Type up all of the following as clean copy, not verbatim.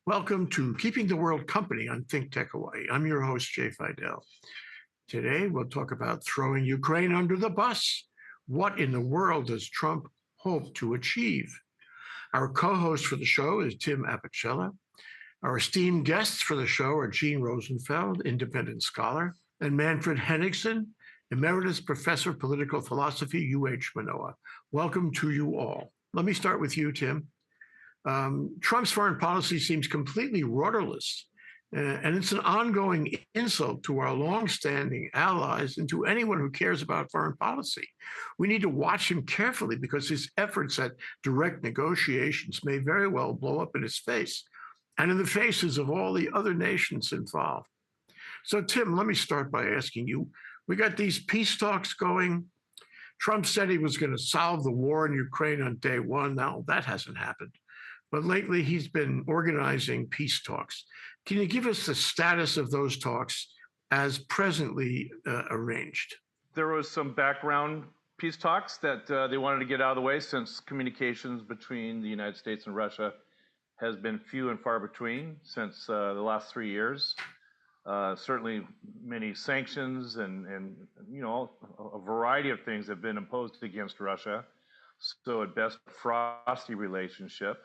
Welcome to Keeping the World Company on ThinkTech Hawaii. I'm your host, Jay Fidell. Today, we'll talk about throwing Ukraine under the bus. What in the world does Trump hope to achieve? Our co-host for the show is Tim Apicella. Our esteemed guests for the show are Gene Rosenfeld, independent scholar, and Manfred Henningsen, emeritus professor of political philosophy, UH Manoa. Welcome to you all. Let me start with you, Tim. Trump's foreign policy seems completely rudderless, and it's an ongoing insult to our longstanding allies and to anyone who cares about foreign policy. We need to watch him carefully because his efforts at direct negotiations may very well blow up in his face and in the faces of all the other nations involved. So, Tim, let me start by asking you, we got these peace talks going. Trump said he was going to solve the war in Ukraine on day one. Now, that hasn't happened. But lately, he's been organizing peace talks. Can you give us the status of those talks as presently arranged? There was some background peace talks that they wanted to get out of the way since communications between the United States and Russia has been few and far between since the last 3 years. Certainly many sanctions and a variety of things have been imposed against Russia. So at best, a frosty relationship.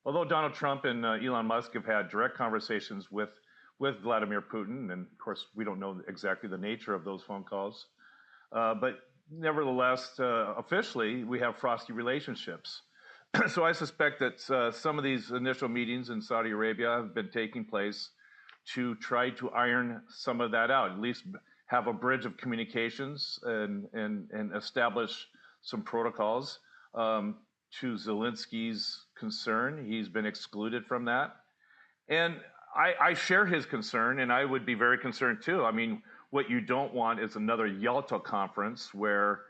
Although Donald Trump and Elon Musk have had direct conversations with Vladimir Putin, and of course we don't know exactly the nature of those phone calls, but nevertheless, officially, we have frosty relationships. So I suspect that some of these initial meetings in Saudi Arabia have been taking place to try to iron some of that out, at least have a bridge of communications and establish some protocols. To Zelensky's concern, he's been excluded from that. And I share his concern, and I would be very concerned too. I mean, what you don't want is another Yalta conference where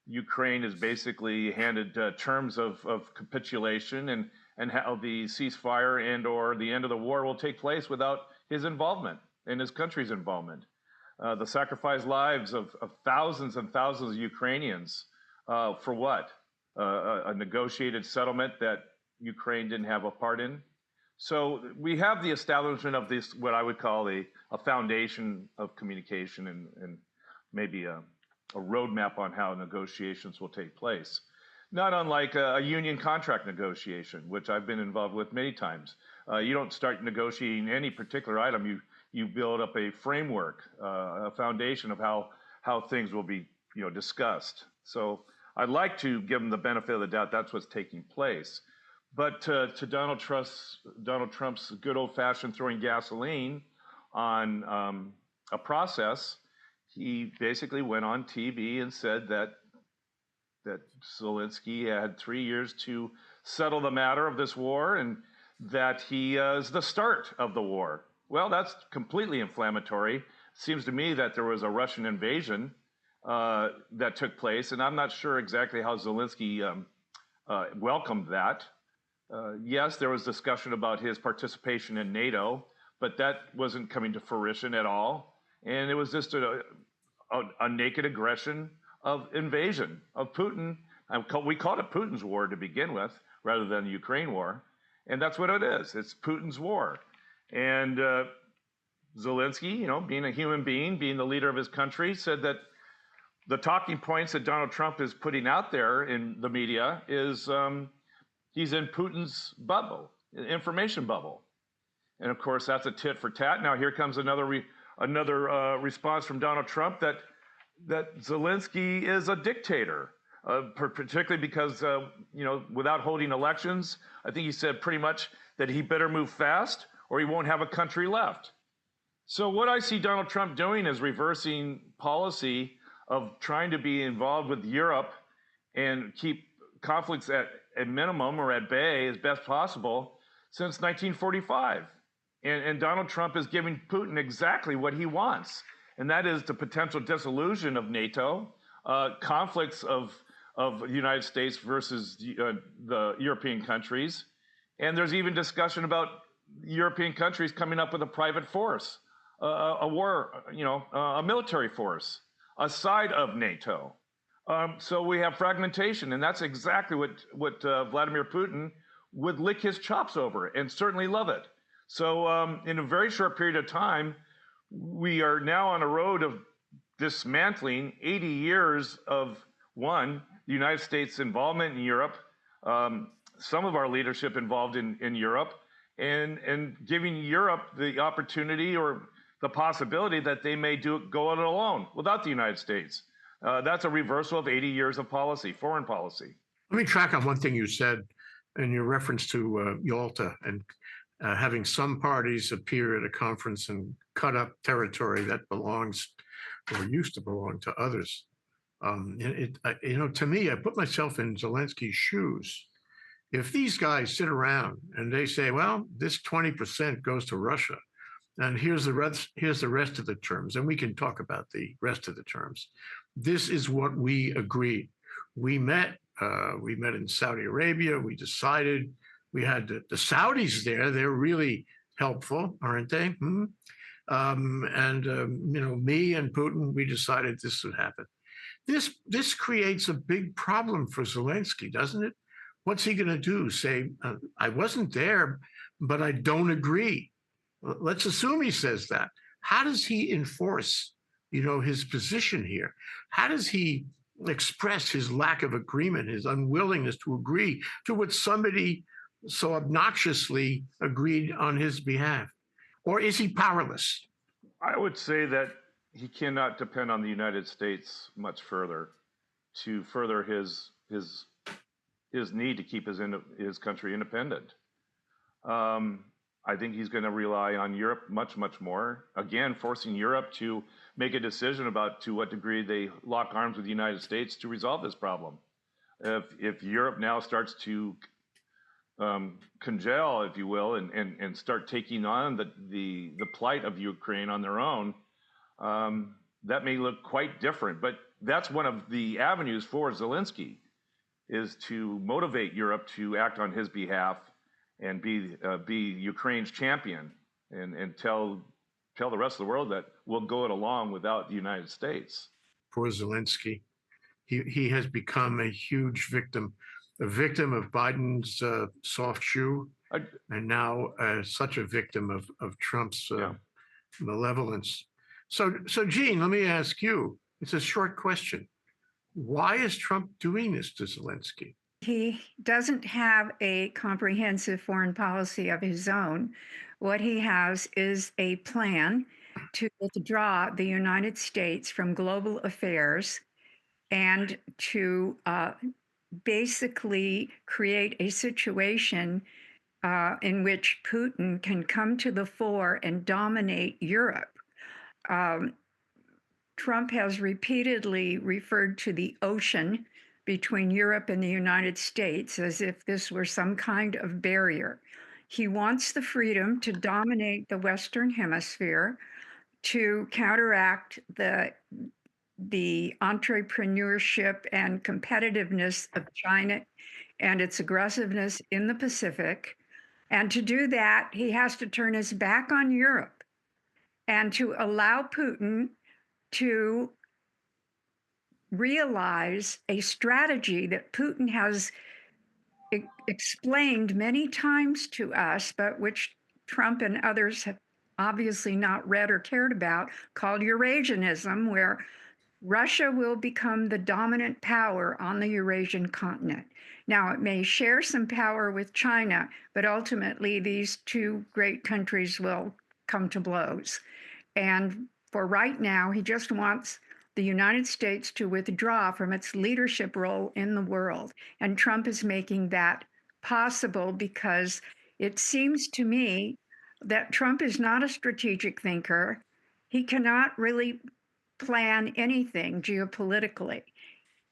Ukraine is basically handed terms of capitulation and how the ceasefire and or the end of the war will take place without his involvement and his country's involvement. The sacrificed lives of thousands and thousands of Ukrainians for what? A negotiated settlement that Ukraine didn't have a part in. So we have the establishment of this, what I would call a foundation of communication and maybe a roadmap on how negotiations will take place. Not unlike a union contract negotiation, which I've been involved with many times. You don't start negotiating any particular item. You build up a framework, a foundation of how things will be discussed. So I'd like to give him the benefit of the doubt that's what's taking place. But to Donald Trump's good old-fashioned throwing gasoline on a process, he basically went on TV and said that Zelensky had 3 years to settle the matter of this war and that he is the start of the war. Well, that's completely inflammatory. Seems to me that there was a Russian invasion that took place, and I'm not sure exactly how Zelensky welcomed that. Yes, there was discussion about his participation in NATO, but that wasn't coming to fruition at all. And it was just a naked aggression of invasion of Putin. We called it Putin's war to begin with, rather than the Ukraine war. And that's what it is. It's Putin's war. And Zelensky, being a human being, being the leader of his country, said that the talking points that Donald Trump is putting out there in the media is he's in Putin's bubble, information bubble. And of course, that's a tit for tat. Now here comes another response from Donald Trump that Zelensky is a dictator, particularly because, without holding elections, I think he said pretty much that he better move fast or he won't have a country left. So what I see Donald Trump doing is reversing policy of trying to be involved with Europe and keep conflicts at minimum or at bay as best possible since 1945. And Donald Trump is giving Putin exactly what he wants, and that is the potential dissolution of NATO, conflicts of the United States versus the European countries. And there's even discussion about European countries coming up with a private force, a military force, aside of NATO. So we have fragmentation, and that's exactly what Vladimir Putin would lick his chops over and certainly love it. So in a very short period of time, we are now on a road of dismantling 80 years of, one, the United States involvement in Europe, some of our leadership involved in Europe, and giving Europe the opportunity or the possibility that they may go it alone without the United States. That's a reversal of 80 years of policy, foreign policy. Let me track on one thing you said in your reference to Yalta and having some parties appear at a conference and cut up territory that belongs or used to belong to others. To me, I put myself in Zelensky's shoes. If these guys sit around and they say, well, this 20% goes to Russia, and here's the rest of the terms, and we can talk about the rest of the terms. This is what we agreed. We met in Saudi Arabia. We decided. We had the Saudis there. They're really helpful, aren't they? Me and Putin, we decided this would happen. This creates a big problem for Zelensky, doesn't it? What's he going to do? Say, I wasn't there, but I don't agree. Let's assume he says that. How does he enforce, his position here? How does he express his lack of agreement, his unwillingness to agree to what somebody so obnoxiously agreed on his behalf? Or is he powerless? I would say that he cannot depend on the United States much further to further his need to keep his country independent. I think he's going to rely on Europe much, much more. Again, forcing Europe to make a decision about to what degree they lock arms with the United States to resolve this problem. If Europe now starts to congeal, if you will, and start taking on the plight of Ukraine on their own, that may look quite different. But that's one of the avenues for Zelensky, is to motivate Europe to act on his behalf and be Ukraine's champion and tell the rest of the world that we'll go it along without the United States. Poor Zelensky. He has become a huge victim, a victim of Biden's soft shoe, and now such a victim of Trump's malevolence. So Gene, let me ask you, it's a short question. Why is Trump doing this to Zelensky? He doesn't have a comprehensive foreign policy of his own. What he has is a plan to withdraw the United States from global affairs and to basically create a situation in which Putin can come to the fore and dominate Europe. Trump has repeatedly referred to the ocean between Europe and the United States as if this were some kind of barrier. He wants the freedom to dominate the Western Hemisphere, to counteract the entrepreneurship and competitiveness of China and its aggressiveness in the Pacific. And to do that, he has to turn his back on Europe and to allow Putin to realize a strategy that Putin has explained many times to us, but which Trump and others have obviously not read or cared about, called Eurasianism, where Russia will become the dominant power on the Eurasian continent. Now, it may share some power with China, but ultimately these two great countries will come to blows. And for right now, he just wants the United States to withdraw from its leadership role in the world. And Trump is making that possible because it seems to me that Trump is not a strategic thinker. He cannot really plan anything geopolitically,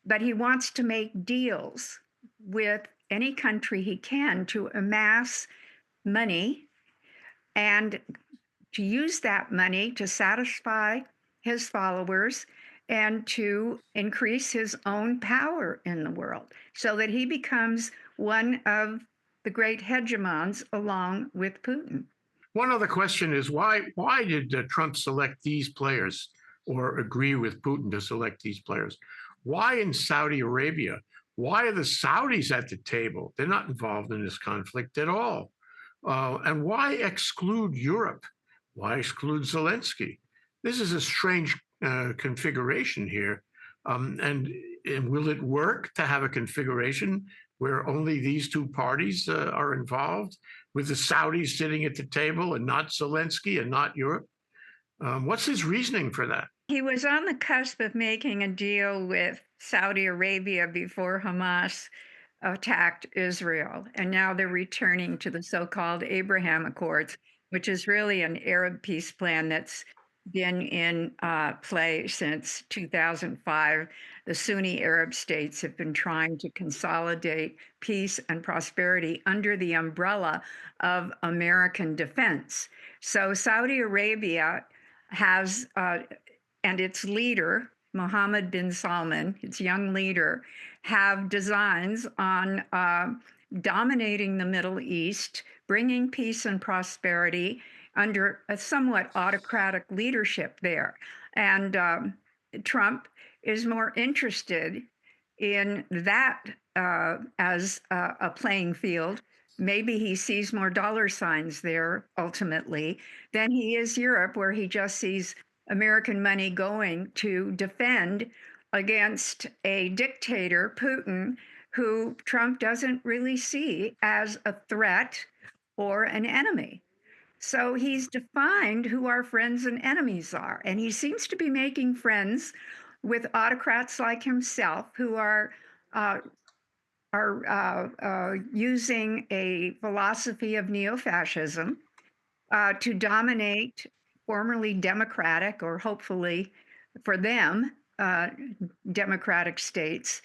but he wants to make deals with any country he can to amass money and to use that money to satisfy his followers and to increase his own power in the world so that he becomes one of the great hegemons along with Putin. One other question is, why did Trump select these players or agree with Putin to select these players? Why in Saudi Arabia? Why are the Saudis at the table? They're not involved in this conflict at all. And why exclude Europe? Why exclude Zelensky? This is a strange configuration here. And will it work to have a configuration where only these two parties are involved, with the Saudis sitting at the table and not Zelensky and not Europe? What's his reasoning for that? He was on the cusp of making a deal with Saudi Arabia before Hamas attacked Israel. And now they're returning to the so called Abraham Accords, which is really an Arab peace plan that's been in play since 2005. The Sunni Arab states have been trying to consolidate peace and prosperity under the umbrella of American defense. So Saudi Arabia has, and its leader, Mohammed bin Salman, its young leader, have designs on dominating the Middle East, bringing peace and prosperity under a somewhat autocratic leadership there. And Trump is more interested in that as a playing field. Maybe he sees more dollar signs there ultimately than he is Europe, where he just sees American money going to defend against a dictator, Putin, who Trump doesn't really see as a threat or an enemy. So he's defined who our friends and enemies are. And he seems to be making friends with autocrats like himself who are using a philosophy of neo-fascism to dominate formerly democratic, or hopefully for them, democratic states,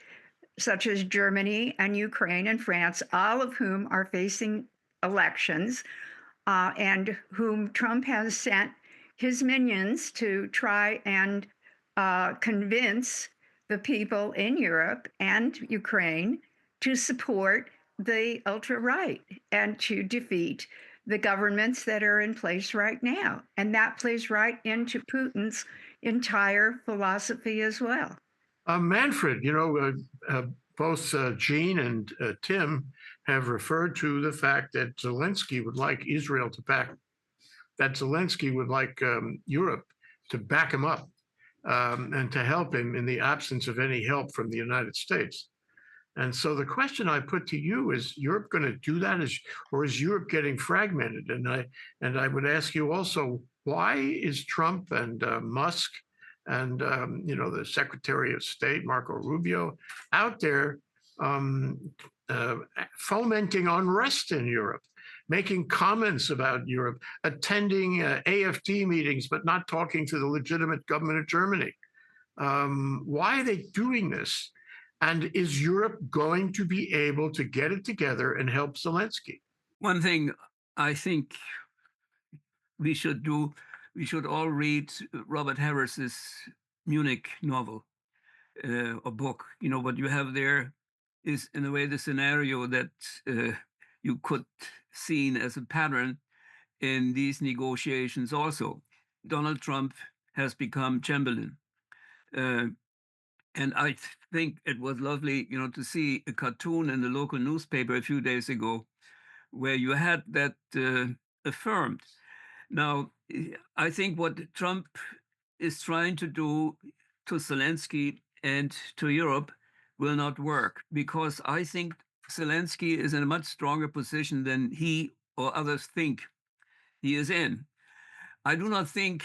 such as Germany and Ukraine and France, all of whom are facing elections and whom Trump has sent his minions to try and convince the people in Europe and Ukraine to support the ultra-right and to defeat the governments that are in place right now. And that plays right into Putin's entire philosophy as well. Manfred, both Gene and Tim have referred to the fact that Zelensky would like Israel to that Zelensky would like Europe to back him up and to help him in the absence of any help from the United States. And so the question I put to you is Europe going to do that, or is Europe getting fragmented? And I would ask you also, why is Trump and Musk and the Secretary of State, Marco Rubio, out there fomenting unrest in Europe, making comments about Europe, attending AFD meetings, but not talking to the legitimate government of Germany? Why are they doing this? And is Europe going to be able to get it together and help Zelensky? One thing I think we should do, we should all read Robert Harris's Munich novel or book. What you have there is, in a way, the scenario that you could see as a pattern in these negotiations also. Donald Trump has become Chamberlain. And I think it was lovely, to see a cartoon in the local newspaper a few days ago where you had that affirmed. Now, I think what Trump is trying to do to Zelensky and to Europe will not work, because I think Zelensky is in a much stronger position than he or others think he is in. I do not think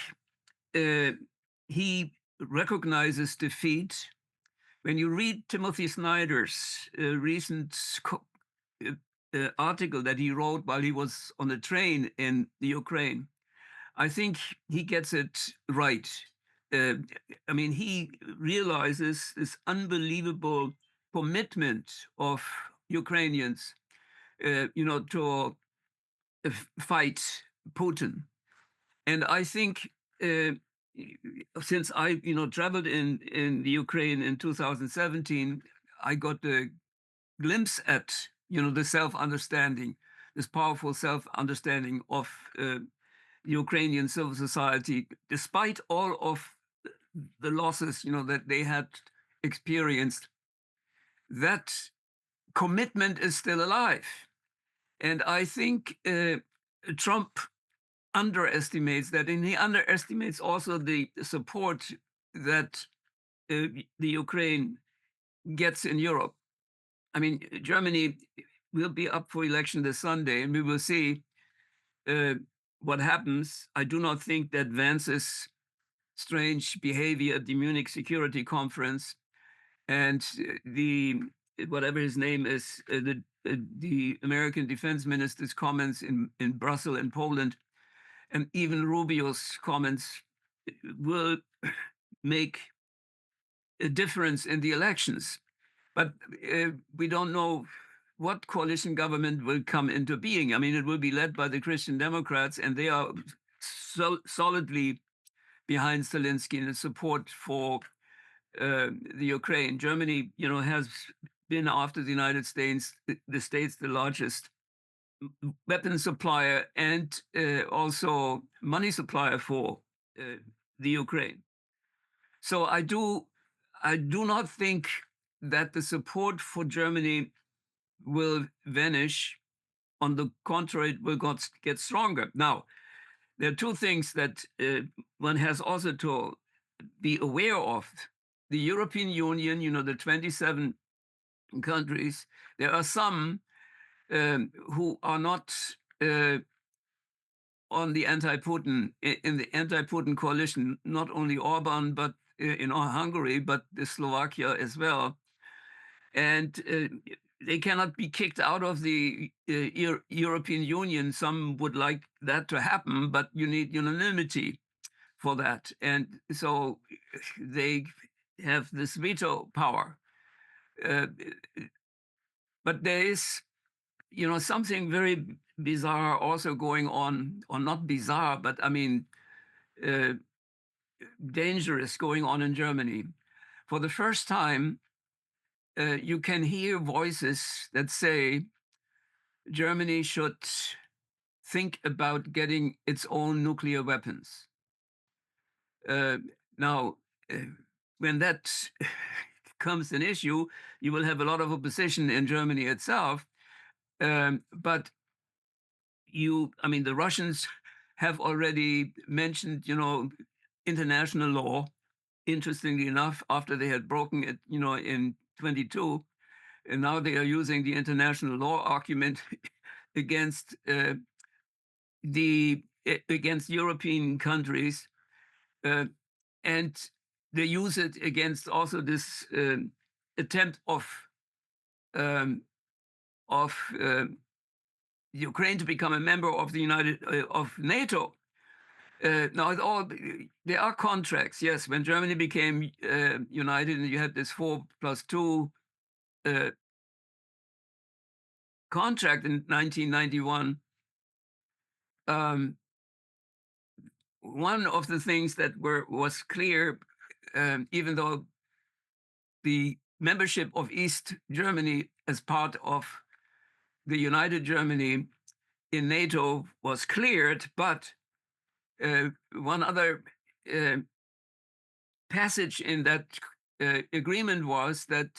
he recognizes defeat. When you read Timothy Snyder's recent article that he wrote while he was on a train in the Ukraine, I think he gets it right. He realizes this unbelievable commitment of Ukrainians, to fight Putin. And I think since I, traveled in the Ukraine in 2017, I got a glimpse at, the self-understanding, this powerful self-understanding of Ukrainian civil society, despite all of the losses, that they had experienced. That commitment is still alive. And I think Trump underestimates that, and he underestimates also the support that the Ukraine gets in Europe. I mean, Germany will be up for election this Sunday, and we will see what happens. I do not think that Vance's strange behavior at the Munich Security Conference and the whatever his name is, the American defense minister's comments in Brussels and Poland, and even Rubio's comments will make a difference in the elections. But we don't know what coalition government will come into being. I mean, it will be led by the Christian Democrats, and they are solidly behind Zelensky in the support for the Ukraine. Germany, has been after the United States, the largest weapon supplier and also money supplier for the Ukraine. So I do not think that the support for Germany will vanish. On the contrary, it will get stronger. Now, there are two things that one has also to be aware of. The European Union, the 27 countries, there are some who are not on the anti-Putin, in the anti-Putin coalition, not only Orban, but in Hungary, but the Slovakia as well. And they cannot be kicked out of the European Union. Some would like that to happen, but you need unanimity for that. And so they have this veto power. But there is, something very bizarre also going on, or not bizarre, but I mean, dangerous going on in Germany. For the first time, you can hear voices that say Germany should think about getting its own nuclear weapons. Now, when that becomes an issue, you will have a lot of opposition in Germany itself. But the Russians have already mentioned, international law, interestingly enough, after they had broken it, in 22. And now they are using the international law argument against against European countries, and they use it against also this attempt of Ukraine to become a member of the of NATO. Now, there are contracts. Yes, when Germany became united, and you had this 4+2 contract in 1991. One of the things that was clear, even though the membership of East Germany as part of the United Germany in NATO was cleared, but one other passage in that agreement was that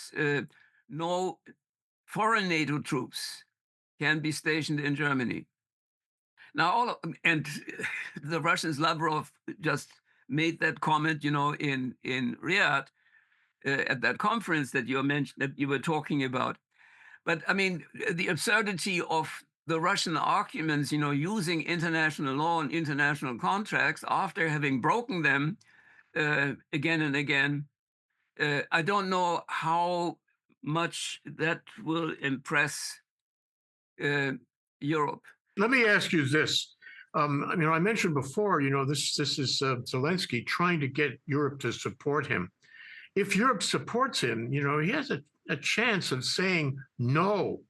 no foreign NATO troops can be stationed in Germany. Now, and the Russians, Lavrov just made that comment, in Riyadh at that conference that you mentioned, that you were talking about. But I mean, the absurdity of the Russian arguments, using international law and international contracts after having broken them again and again, I don't know how much that will impress Europe. Let me ask you this. I mentioned before, this is Zelensky trying to get Europe to support him. If Europe supports him, he has a chance of saying no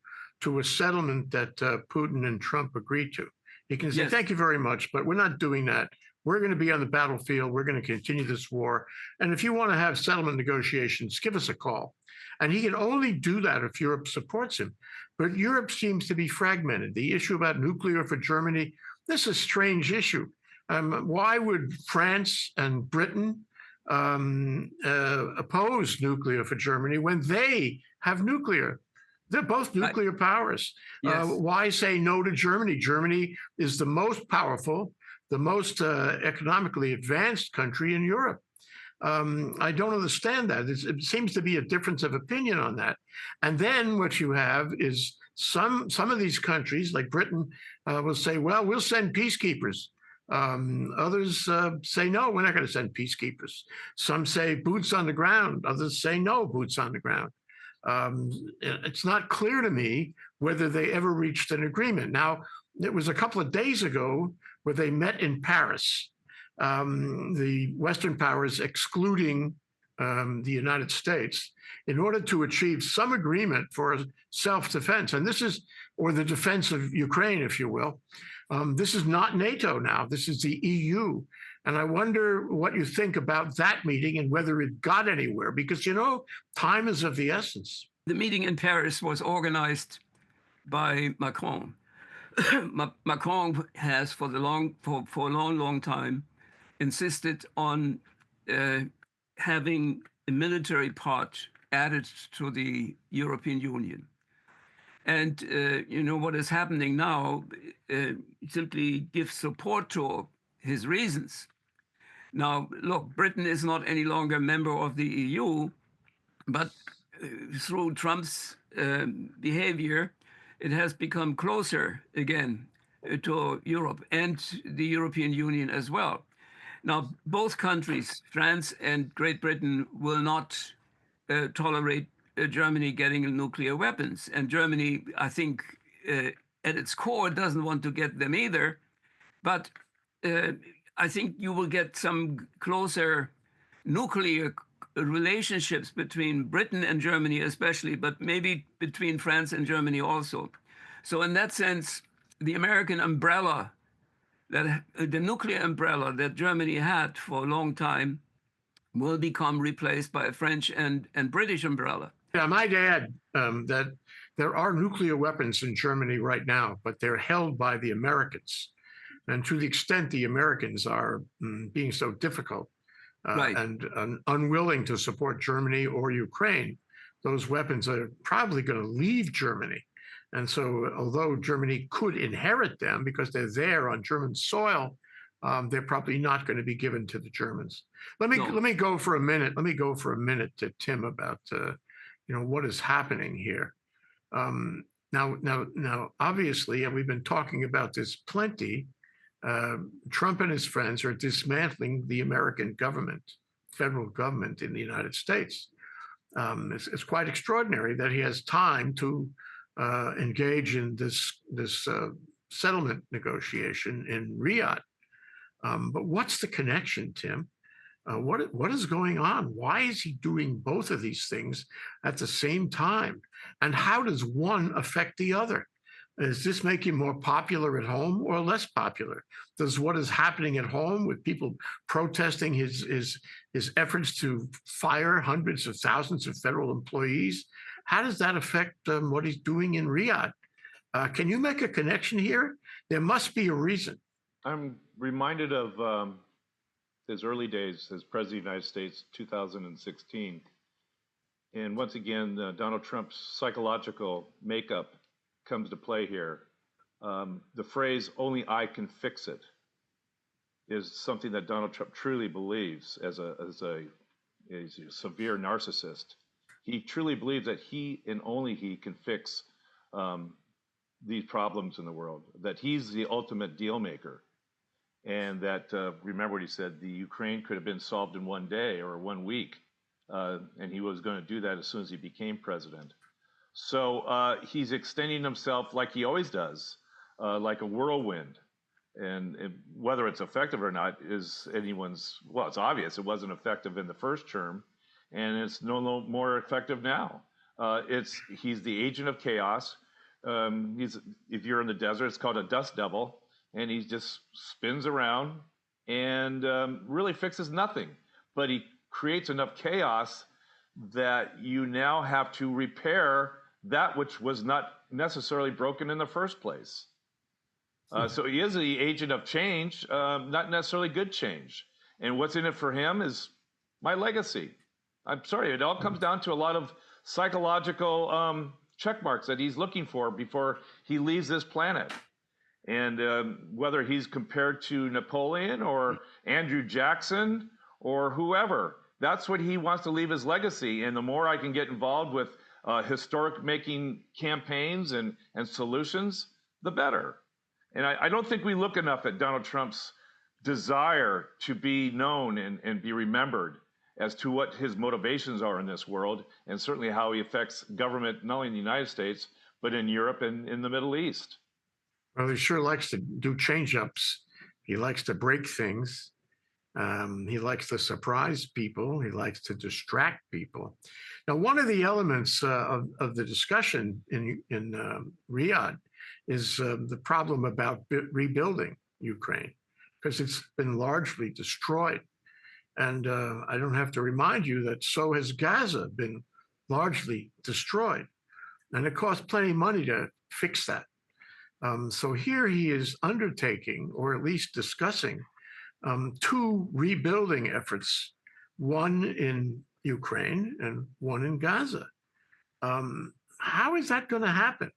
to a settlement that Putin and Trump agreed to. He can say, Yes. Thank you very much, but we're not doing that. We're going to be on the battlefield. We're going to continue this war. And if you want to have settlement negotiations, give us a call. And he can only do that if Europe supports him. But Europe seems to be fragmented. The issue about nuclear for Germany, this is a strange issue. Why would France and Britain oppose nuclear for Germany when they have nuclear? They're both nuclear powers. Yes. Why say no to Germany? Germany is the most powerful, the most economically advanced country in Europe. I don't understand that. It seems to be a difference of opinion on that. And then what you have is some of these countries, like Britain, will say, well, we'll send peacekeepers. Others say, no, we're not going to send peacekeepers. Some say boots on the ground. Others say no, boots on the ground. It's not clear to me whether they ever reached an agreement. Now, it was a couple of days ago where they met in Paris. The Western powers excluding the United States in order to achieve some agreement for self-defense. And this is, or the defense of Ukraine, if you will. This is not NATO now. This is the EU. And I wonder what you think about that meeting and whether it got anywhere, because, you know, time is of the essence. The meeting in Paris was organized by Macron. Macron has for a long time insisted on having a military part added to the European Union. And you know what is happening now simply gives support to his reasons. Now, look, Britain is not any longer a member of the EU, but through Trump's behavior, it has become closer again to Europe and the European Union as well. Now, both countries, France and Great Britain, will not tolerate Germany getting nuclear weapons. And Germany, I think, at its core, doesn't want to get them either. But I think you will get some closer nuclear relationships between Britain and Germany especially, but maybe between France and Germany also. So in that sense, the American umbrella, that the nuclear umbrella that Germany had for a long time, will become replaced by a French and British umbrella. I might add that there are nuclear weapons in Germany right now, but they're held by the Americans. And to the extent the Americans are being so difficult Right. and unwilling to support Germany or Ukraine, those weapons are probably going to leave Germany. And so although Germany could inherit them because they're there on German soil, they're probably not going to be given to the Germans. Let me go for a minute. Let me go for a minute to Tim about you know, what is happening here. Now, obviously, and we've been talking about this plenty. Trump and his friends are dismantling the American government, federal government in the United States. It's quite extraordinary that he has time to engage in this settlement negotiation in Riyadh. But what's the connection, Tim? What is going on? Why is he doing both of these things at the same time? And how does one affect the other? Does this make him more popular at home or less popular? Does what is happening at home with people protesting his efforts to fire hundreds of thousands of federal employees, how does that affect what he's doing in Riyadh? Can you make a connection here? There must be a reason. I'm reminded of his early days as President of the United States, 2016. And once again, Donald Trump's psychological makeup comes to play here. The phrase, "only I can fix it," is something that Donald Trump truly believes as a severe narcissist. He truly believes that he and only he can fix these problems in the world, that he's the ultimate deal maker. And that, remember what he said, the Ukraine could have been solved in 1 day or 1 week. And he was going to do that as soon as he became president. So he's extending himself like he always does, like a whirlwind. And whether it's effective or not is anyone's, well, it's obvious it wasn't effective in the first term, and it's no more effective now. He's the agent of chaos. If you're in the desert, it's called a dust devil, and he just spins around and really fixes nothing. But he creates enough chaos that you now have to repair that which was not necessarily broken in the first place. So he is the agent of change, not necessarily good change. And what's in it for him is my legacy. I'm sorry, it all comes down to a lot of psychological check marks that he's looking for before he leaves this planet. And whether he's compared to Napoleon or Andrew Jackson or whoever, that's what he wants to leave his legacy. And the more I can get involved with historic making campaigns and solutions, the better. And I don't think we look enough at Donald Trump's desire to be known and be remembered as to what his motivations are in this world, and certainly how he affects government, not only in the United States, but in Europe and in the Middle East. Well, he sure likes to do change-ups. He likes to break things. He likes to surprise people. He likes to distract people. Now, one of the elements of the discussion in Riyadh is the problem about rebuilding Ukraine, because it's been largely destroyed. And I don't have to remind you that so has Gaza been largely destroyed. And it costs plenty of money to fix that. So here he is undertaking, or at least discussing, two rebuilding efforts, one in Ukraine and one in Gaza. How is that going to happen?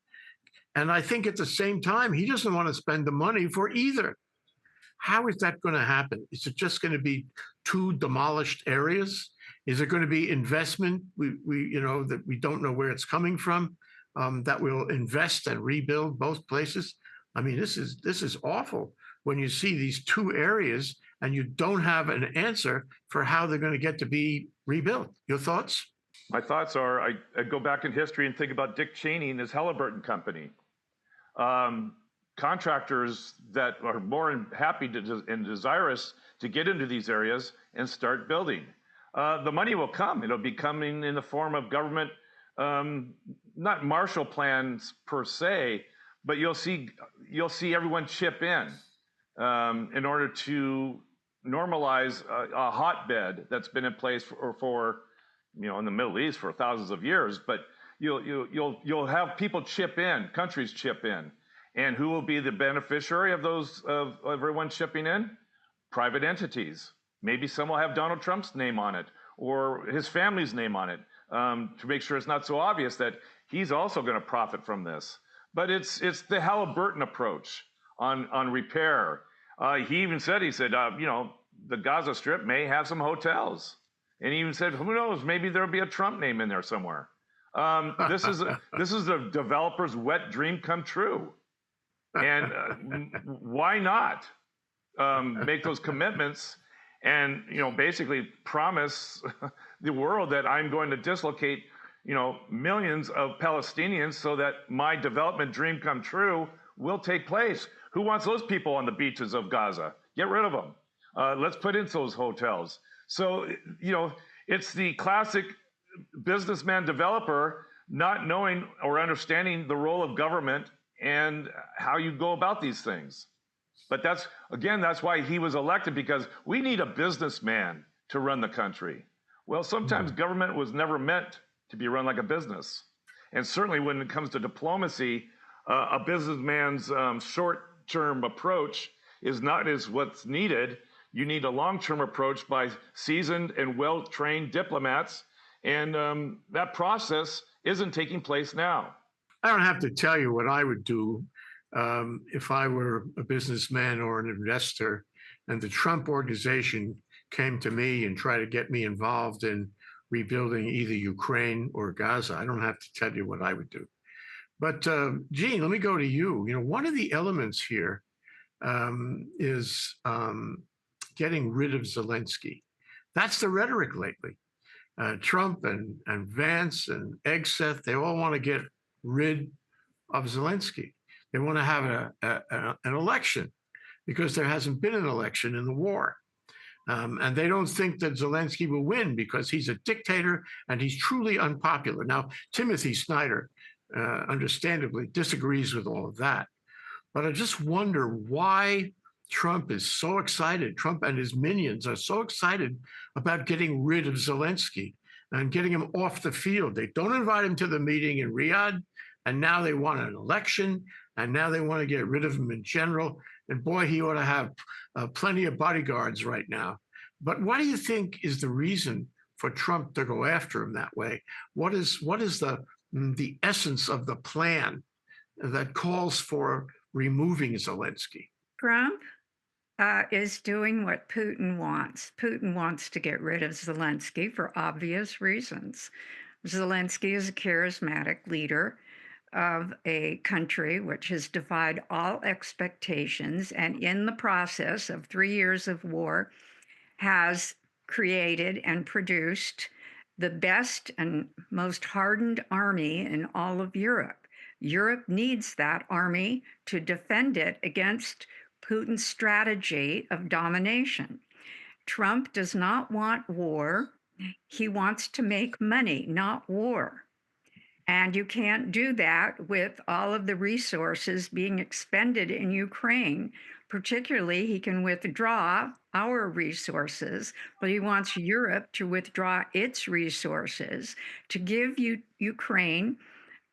And I think at the same time, he doesn't want to spend the money for either. How is that going to happen? Is it just going to be two demolished areas? Is it going to be investment that we don't know where it's coming from, that will invest and rebuild both places? I mean, this is awful when you see these two areas and you don't have an answer for how they're going to get to be rebuilt. Your thoughts? My thoughts are, I go back in history and think about Dick Cheney and his Halliburton company. Contractors that are more happy and desirous to get into these areas and start building. The money will come. It'll be coming in the form of government, not Marshall plans per se, but you'll see everyone chip in order to normalize a hotbed that's been in place for in the Middle East for thousands of years. But you'll have people chip in, countries chip in. And who will be the beneficiary of everyone chipping in? Private entities. Maybe some will have Donald Trump's name on it or his family's name on it to make sure it's not so obvious that he's also going to profit from this. But it's the Halliburton approach on repair. He said, the Gaza Strip may have some hotels. And he even said, who knows, maybe there'll be a Trump name in there somewhere. This is a developer's wet dream come true. And why not make those commitments and basically promise the world that I'm going to dislocate millions of Palestinians so that my development dream come true will take place. Who wants those people on the beaches of Gaza? Get rid of them. Let's put in those hotels. So it's the classic businessman developer not knowing or understanding the role of government and how you go about these things. But that's why he was elected, because we need a businessman to run the country. Well, sometimes government was never meant to be run like a business. And certainly when it comes to diplomacy, a businessman's short-term approach is what's needed. You need a long-term approach by seasoned and well-trained diplomats. And that process isn't taking place now. I don't have to tell you what I would do if I were a businessman or an investor and the Trump organization came to me and tried to get me involved in rebuilding either Ukraine or Gaza. I don't have to tell you what I would do. But Gene, let me go to you. One of the elements here is getting rid of Zelensky. That's the rhetoric lately. Trump and Vance and Hegseth, they all want to get rid of Zelensky. They want to have an election because there hasn't been an election in the war. And they don't think that Zelensky will win because he's a dictator and he's truly unpopular. Now, Timothy Snyder, understandably, disagrees with all of that. But I just wonder why Trump is so excited. Trump and his minions are so excited about getting rid of Zelensky and getting him off the field. They don't invite him to the meeting in Riyadh, and now they want an election, and now they want to get rid of him in general. And boy, he ought to have plenty of bodyguards right now. But what do you think is the reason for Trump to go after him that way? What is the the essence of the plan that calls for removing Zelensky? Trump is doing what Putin wants. Putin wants to get rid of Zelensky for obvious reasons. Zelensky is a charismatic leader of a country which has defied all expectations, and in the process of 3 years of war, has created and produced the best and most hardened army in all of Europe. Europe needs that army to defend it against Putin's strategy of domination. Trump does not want war. He wants to make money, not war. And you can't do that with all of the resources being expended in Ukraine. Particularly, he can withdraw our resources, but he wants Europe to withdraw its resources to give Ukraine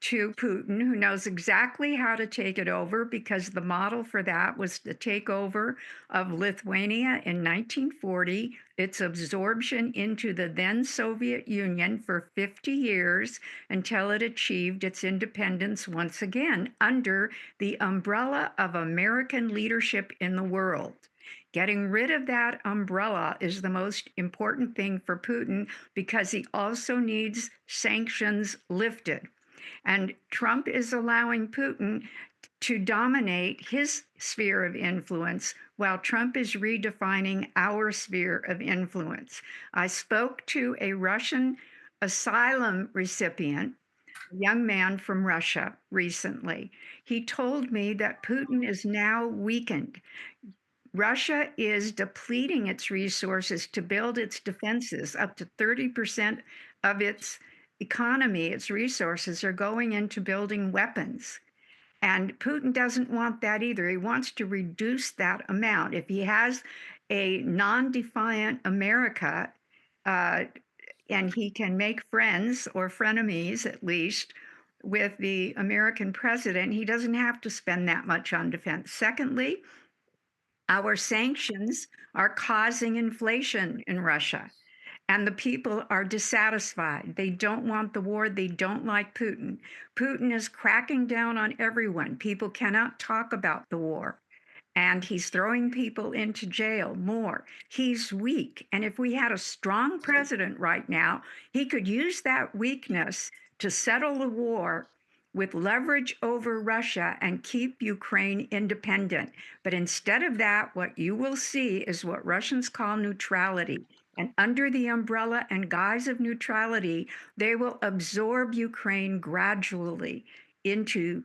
to Putin, who knows exactly how to take it over, because the model for that was the takeover of Lithuania in 1940, its absorption into the then Soviet Union for 50 years until it achieved its independence once again under the umbrella of American leadership in the world. Getting rid of that umbrella is the most important thing for Putin, because he also needs sanctions lifted. And Trump is allowing Putin to dominate his sphere of influence while Trump is redefining our sphere of influence. I spoke to a Russian asylum recipient, a young man from Russia, recently. He told me that Putin is now weakened. Russia is depleting its resources to build its defenses. Up to 30% of its economy, its resources, are going into building weapons. And Putin doesn't want that either. He wants to reduce that amount. If he has a non-defiant America, and he can make friends or frenemies, at least, with the American president, he doesn't have to spend that much on defense. Secondly, our sanctions are causing inflation in Russia, and the people are dissatisfied. They don't want the war. They don't like Putin. Putin is cracking down on everyone. People cannot talk about the war, and he's throwing people into jail more. He's weak. And if we had a strong president right now, he could use that weakness to settle the war with leverage over Russia and keep Ukraine independent. But instead of that, what you will see is what Russians call neutrality. And under the umbrella and guise of neutrality, they will absorb Ukraine gradually into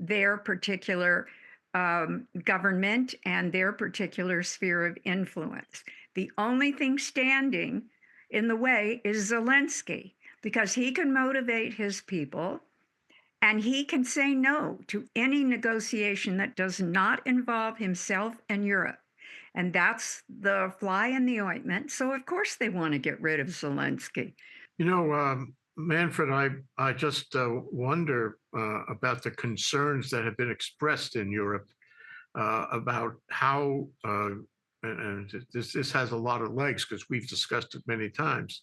their particular government and their particular sphere of influence. The only thing standing in the way is Zelensky, because he can motivate his people and he can say no to any negotiation that does not involve himself and Europe. And that's the fly in the ointment. So, of course, they want to get rid of Zelensky. You know, Manfred, I just wonder about the concerns that have been expressed in Europe about how, and this has a lot of legs because we've discussed it many times,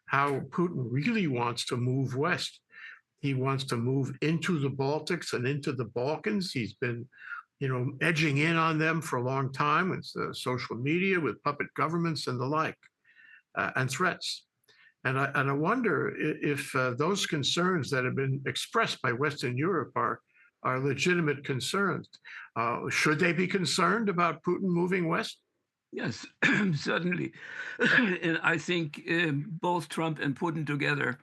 how Putin really wants to move west. He wants to move into the Baltics and into the Balkans. He's been, edging in on them for a long time with social media, with puppet governments and the like, and threats. And I wonder if those concerns that have been expressed by Western Europe are legitimate concerns. Should they be concerned about Putin moving west? Yes, certainly. And I think both Trump and Putin together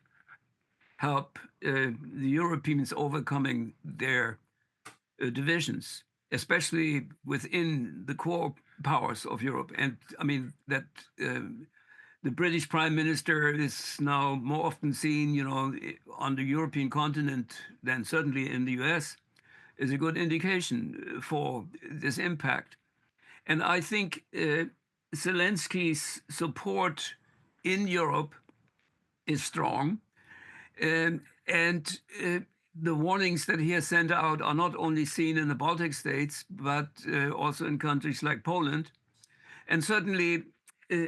help the Europeans overcoming their divisions, especially within the core powers of Europe. And I mean that the British Prime Minister is now more often seen, on the European continent than certainly in the US, is a good indication for this impact. And I think Zelensky's support in Europe is strong. And the warnings that he has sent out are not only seen in the Baltic states, but also in countries like Poland. And certainly,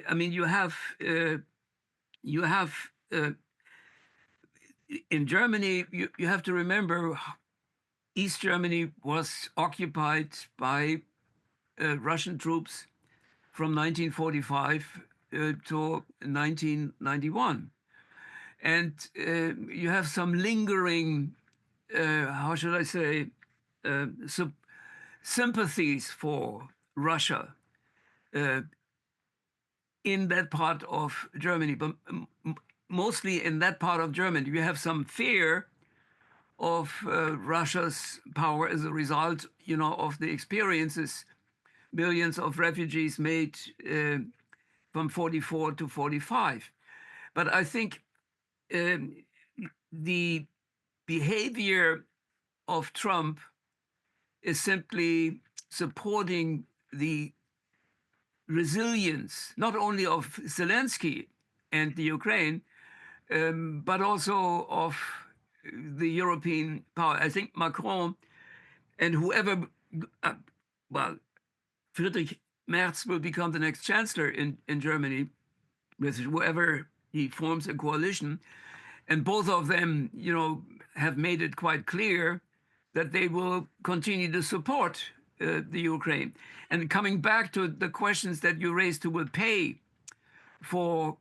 I mean, you have in Germany, you have to remember East Germany was occupied by Russian troops from 1945 to 1991. And you have some lingering, how should I say, sympathies for Russia in that part of Germany, but mostly in that part of Germany. You have some fear of Russia's power as a result, of the experiences millions of refugees made from 44 to 45. But I think the behavior of Trump is simply supporting the resilience, not only of Zelensky and the Ukraine, but also of the European power. I think Macron and whoever, well, Friedrich Merz will become the next chancellor in Germany with whoever he forms a coalition. And both of them, have made it quite clear that they will continue to support the Ukraine. And coming back to the questions that you raised, who will pay for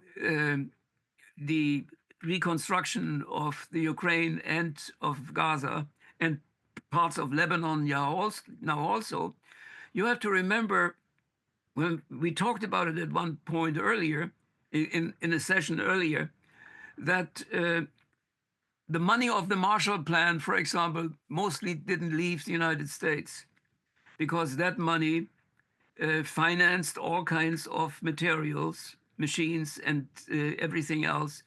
the reconstruction of the Ukraine and of Gaza and parts of Lebanon now also, you have to remember, when we talked about it at one point earlier, in a session earlier, that the money of the Marshall Plan, for example, mostly didn't leave the United States because that money financed all kinds of materials, machines, and everything else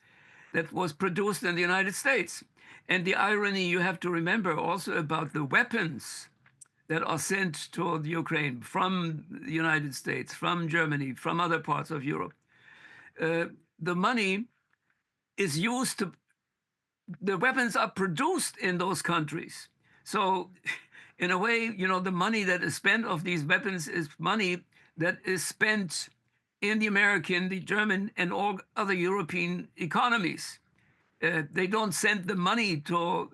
that was produced in the United States. And the irony you have to remember also about the weapons that are sent to the Ukraine from the United States, from Germany, from other parts of Europe. The money is used to, the weapons are produced in those countries. So in a way, the money that is spent of these weapons is money that is spent in the American, the German, and all other European economies. They don't send the money to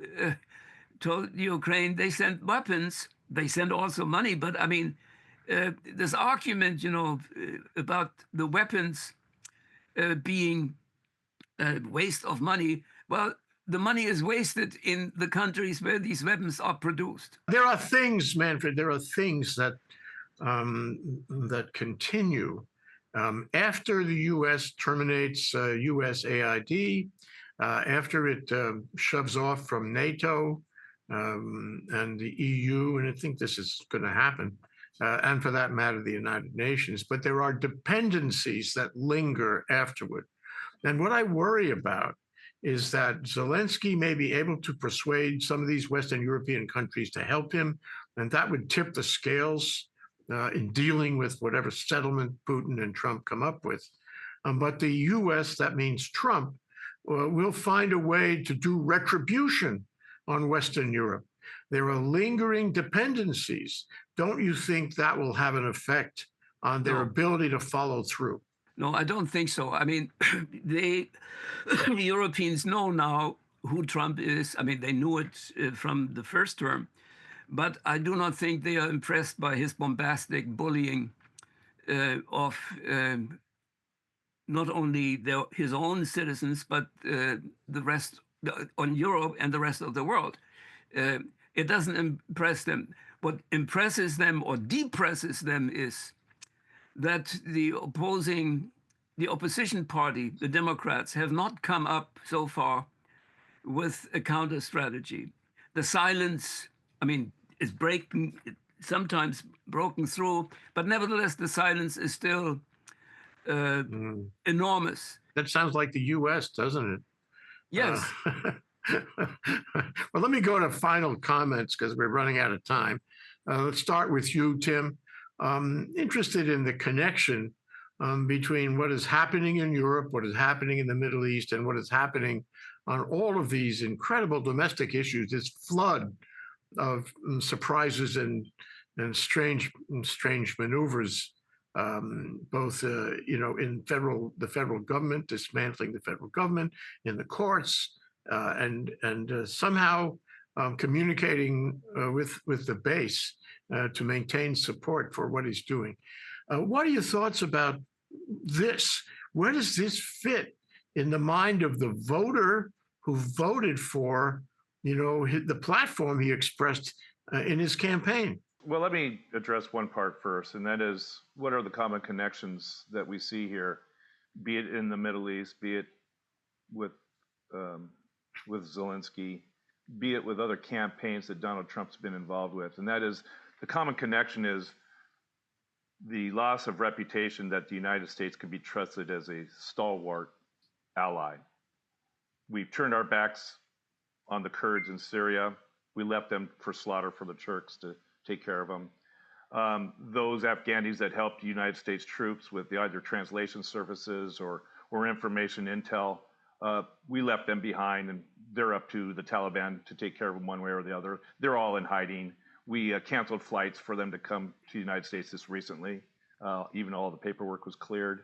the Ukraine. They send weapons. They send also money. But I mean, this argument, about the weapons being waste of money. Well, the money is wasted in the countries where these weapons are produced. There are things, Manfred, there are things that that continue after the U.S. terminates USAID, after it shoves off from NATO and the EU, and I think this is going to happen, and for that matter, the United Nations. But there are dependencies that linger afterward. And what I worry about is that Zelensky may be able to persuade some of these Western European countries to help him, and that would tip the scales in dealing with whatever settlement Putin and Trump come up with. But the US, that means Trump, will find a way to do retribution on Western Europe. There are lingering dependencies. Don't you think that will have an effect on their ability to follow through? No, I don't think so. I mean, the Europeans know now who Trump is. I mean, they knew it from the first term, but I do not think they are impressed by his bombastic bullying of not only his own citizens, but the rest on Europe and the rest of the world. It doesn't impress them. What impresses them or depresses them is that the opposition party, the Democrats, have not come up so far with a counter strategy. The silence, I mean, is sometimes broken through, but nevertheless, the silence is still enormous. That sounds like the US, doesn't it? Yes. Well, let me go to final comments because we're running out of time. Let's start with you, Tim. Interested in the connection between what is happening in Europe, what is happening in the Middle East, and what is happening on all of these incredible domestic issues, this flood of surprises and strange maneuvers, both in the federal government, dismantling the federal government, in the courts, and somehow communicating with the base to maintain support for what he's doing. What are your thoughts about this? Where does this fit in the mind of the voter who voted for, the platform he expressed in his campaign? Well, let me address one part first, and that is, what are the common connections that we see here, be it in the Middle East, be it with Zelensky, be it with other campaigns that Donald Trump's been involved with. And that is, the common connection is the loss of reputation that the United States can be trusted as a stalwart ally. We've turned our backs on the Kurds in Syria. We left them for slaughter for the Turks to take care of them. Those Afghanis that helped the United States troops with either translation services or information intel, we left them behind, and they're up to the Taliban to take care of them one way or the other. They're all in hiding. We canceled flights for them to come to the United States just recently, even though all the paperwork was cleared.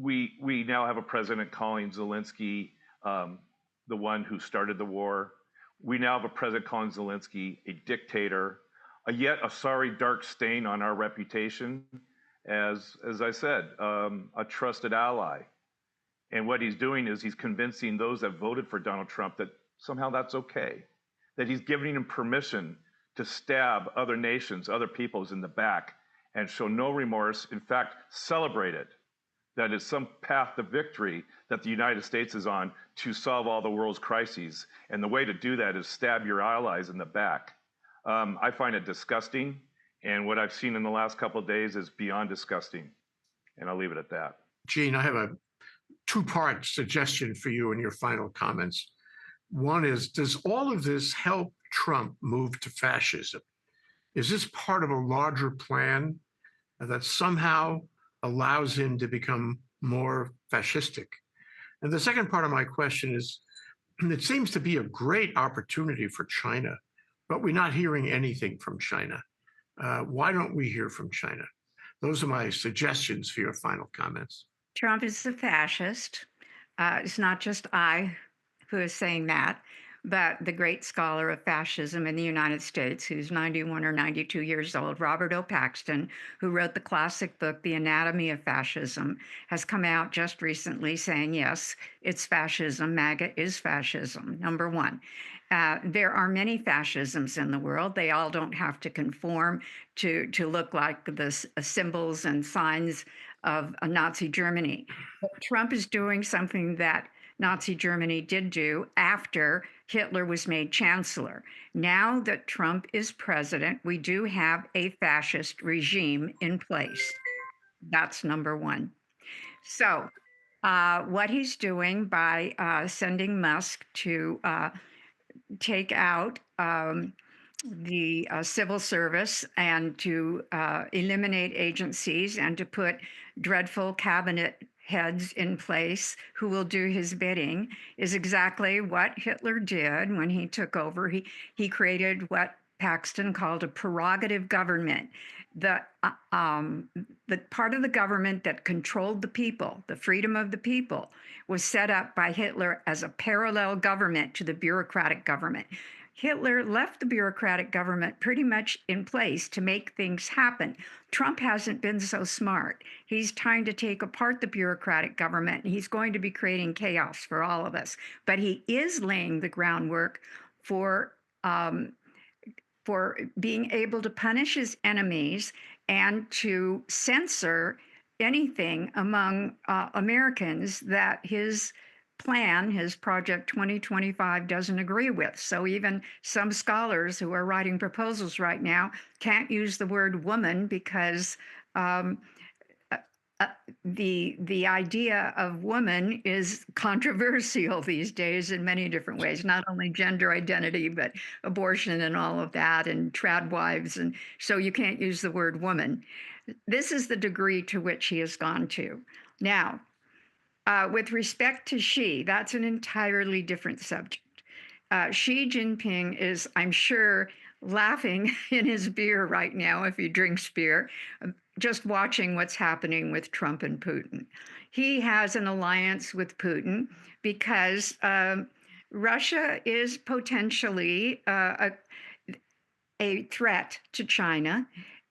We now have a president calling Zelensky the one who started the war. We now have a president calling Zelensky a dictator, yet a sorry dark stain on our reputation as I said, a trusted ally. And what he's doing is he's convincing those that voted for Donald Trump that somehow that's okay, that he's giving them permission to stab other nations, other peoples in the back, and show no remorse. In fact, celebrate it. That is some path to victory that the United States is on to solve all the world's crises. And the way to do that is stab your allies in the back. I find it disgusting. And what I've seen in the last couple of days is beyond disgusting. And I'll leave it at that. Gene, I have a two-part suggestion for you in your final comments. One is, does all of this help Trump move to fascism? Is this part of a larger plan that somehow allows him to become more fascistic? And the second part of my question is, it seems to be a great opportunity for China, but we're not hearing anything from China. Why don't we hear from China? Those are my suggestions for your final comments. Trump is a fascist. It's not just I who is saying that, but the great scholar of fascism in the United States, who's 91 or 92 years old, Robert O. Paxton, who wrote the classic book, The Anatomy of Fascism, has come out just recently saying, yes, it's fascism. MAGA is fascism, number one. There are many fascisms in the world. They all don't have to conform to look like the symbols and signs of Nazi Germany. But Trump is doing something that Nazi Germany did do after Hitler was made chancellor. Now that Trump is president, we do have a fascist regime in place. That's number one. So what he's doing by sending Musk to take out the civil service and to eliminate agencies and to put dreadful cabinet heads in place who will do his bidding is exactly what Hitler did when he took over. He created what Paxton called a prerogative government. The part of the government that controlled the people, the freedom of the people, was set up by Hitler as a parallel government to the bureaucratic government. Hitler left the bureaucratic government pretty much in place to make things happen. Trump hasn't been so smart. He's trying to take apart the bureaucratic government, and he's going to be creating chaos for all of us. But he is laying the groundwork for being able to punish his enemies and to censor anything among Americans that his plan, his Project 2025, doesn't agree with. So even some scholars who are writing proposals right now can't use the word woman because the idea of woman is controversial these days in many different ways, not only gender identity, but abortion and all of that, and trad wives. And so you can't use the word woman. This is the degree to which he has gone to. Now, with respect to Xi, that's an entirely different subject. Xi Jinping is, I'm sure, laughing in his beer right now, if he drinks beer, just watching what's happening with Trump and Putin. He has an alliance with Putin because Russia is potentially a threat to China.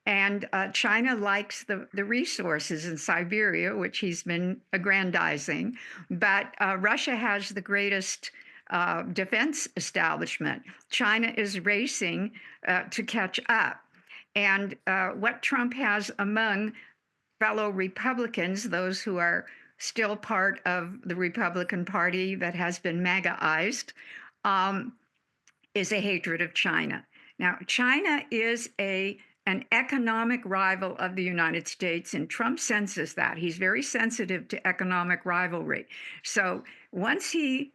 And China likes the resources in Siberia, which he's been aggrandizing. But Russia has the greatest defense establishment. China is racing to catch up. And what Trump has among fellow Republicans, those who are still part of the Republican Party that has been MAGA-ized, is a hatred of China. Now, China is an economic rival of the United States, and Trump senses that. He's very sensitive to economic rivalry. So once he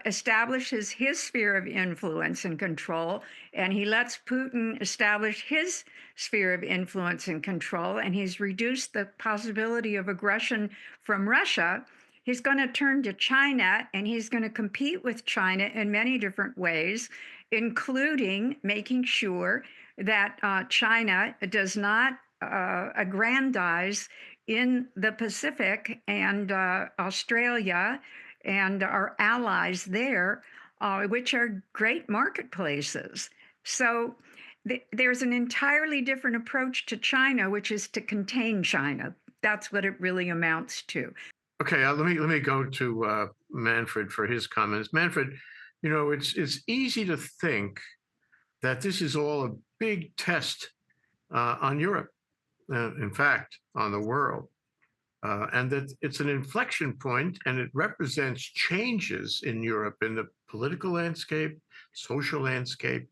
establishes his sphere of influence and control, and he lets Putin establish his sphere of influence and control, and he's reduced the possibility of aggression from Russia, he's going to turn to China, and he's going to compete with China in many different ways, including making sure that China does not aggrandize in the Pacific and Australia and our allies there, which are great marketplaces. So there's an entirely different approach to China, which is to contain China. That's what it really amounts to. Okay, let me go to Manfred for his comments. Manfred, it's easy to think that this is all a big test on Europe, in fact, on the world, and that it's an inflection point, and it represents changes in Europe in the political landscape, social landscape,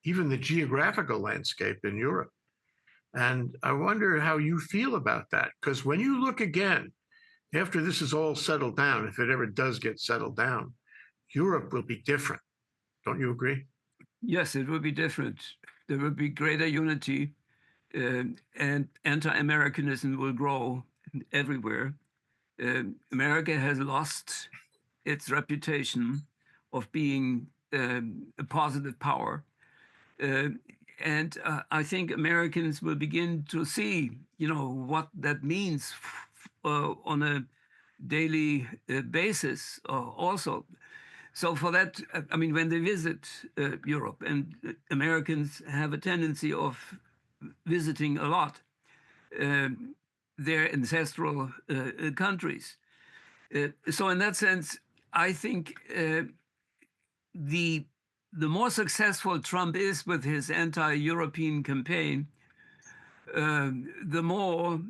even the geographical landscape in Europe. And I wonder how you feel about that, because when you look again, after this is all settled down, if it ever does get settled down, Europe will be different. Don't you agree? Yes, it will be different. There will be greater unity, and anti-Americanism will grow everywhere. America has lost its reputation of being a positive power. And I think Americans will begin to see, what that means on a daily basis also. So for that, I mean, when they visit Europe, and Americans have a tendency of visiting a lot their ancestral countries. So in that sense, I think the more successful Trump is with his anti-European campaign, the more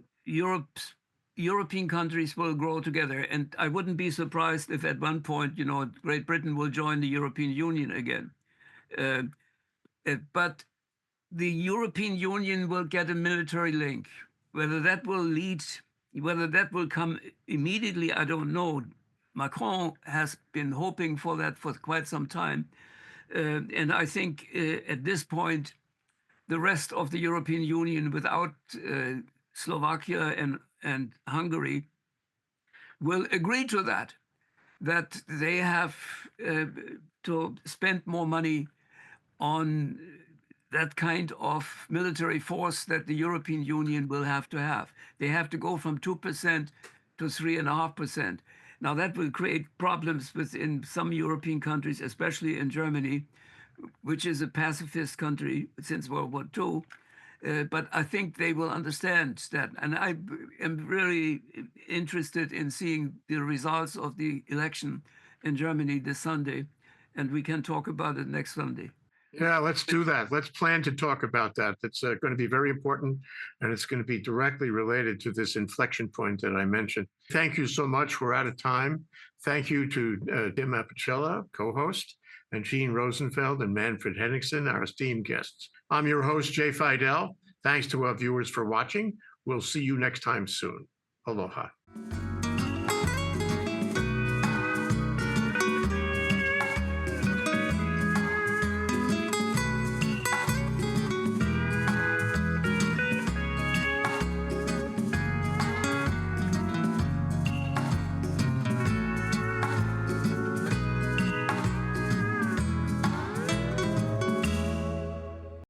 European countries will grow together. And I wouldn't be surprised if at one point, Great Britain will join the European Union again. But the European Union will get a military link. Whether that will come immediately, I don't know. Macron has been hoping for that for quite some time. And I think at this point, the rest of the European Union, without Slovakia and Hungary, will agree to that they have to spend more money on that kind of military force that the European Union will have to have. They have to go from 2% to 3.5%. Now that will create problems within some European countries, especially in Germany, which is a pacifist country since World War II. But I think they will understand that. And I am really interested in seeing the results of the election in Germany this Sunday. And we can talk about it next Sunday. Yeah, let's do that. Let's plan to talk about that. It's going to be very important, and it's going to be directly related to this inflection point that I mentioned. Thank you so much. We're out of time. Thank you to Tim Apicella, co-host, and Gene Rosenfeld and Manfred Henningsen, our esteemed guests. I'm your host, Jay Fidell. Thanks to our viewers for watching. We'll see you next time soon. Aloha.